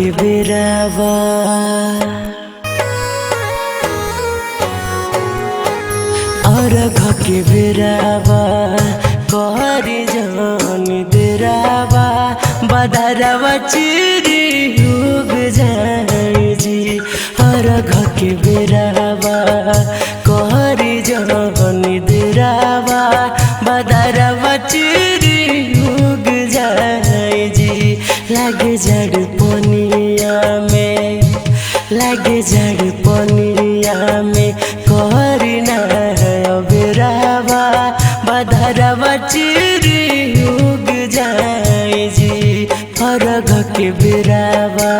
के बेरावा अर्घ के बेरावा कहरी जान देरावा बदरवा चिरी उग जाए जी। अर्घ के बेरावा कहरी जान देरावा बदरवा चिरी उग जाए जी। लागे जड़ पनिया में लागे जड़ पनिया में कहरी ना बेरावा बदरवा चिरी उग जाए जी। अर्घ के बेरावा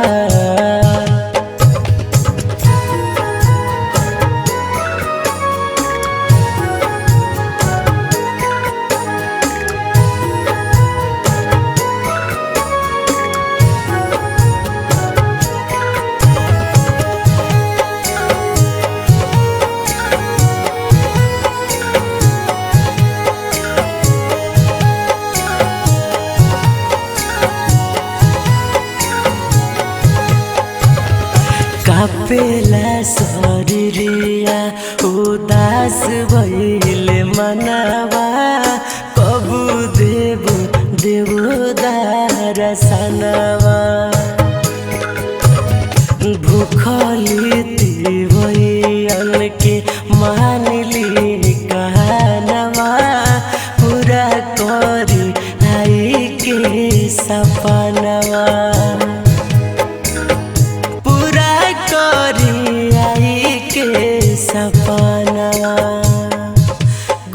कापेला शरीरिया उदास भइले मनवा कबू देबू देवदार सनवा। भूखली तिवैयन के मानली कहनवा पूरा करी आई के सपनवा। सपनवा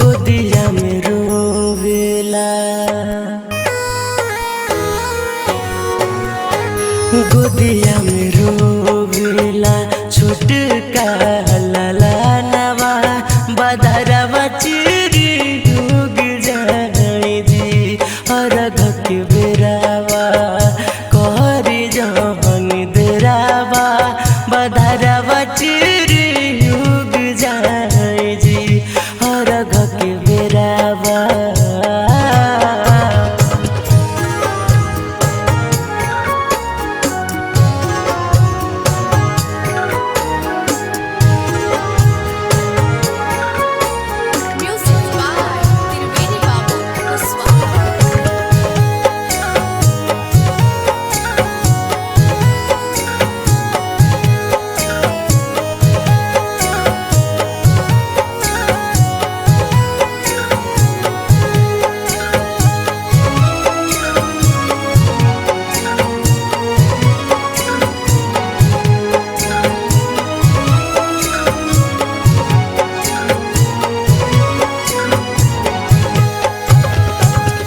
गोदिया में रोवेला गोदिया में रोवेला छोटका ललनवा बदरवा चिरी उग जाए जी। अर्घ के बेरावा कहरी जान देरावा बदरवा चिरी जाए जी। अर्घ के बेरावा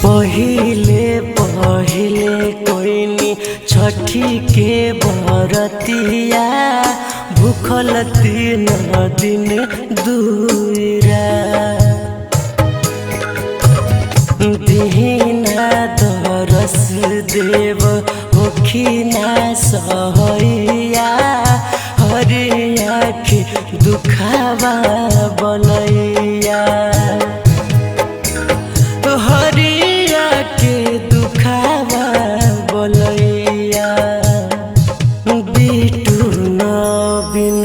पहिले पहिले कोइनी छठी के बरतिया भूखल 3 दिन दूरा। दिहिना दरस देव होखिना सहैया हरिया के दुखावा बनैया। हरिया के दुखावा बोलैया बिटू नवीन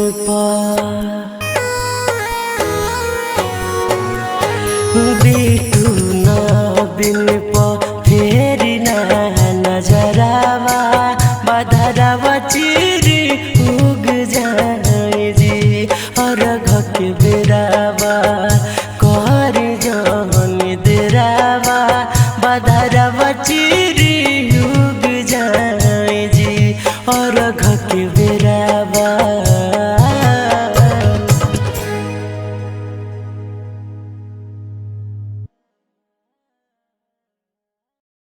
बिटू नवीन फेरी ना नजरावा बदरवा चिरी उग जाए जी। अर्घ के बेरा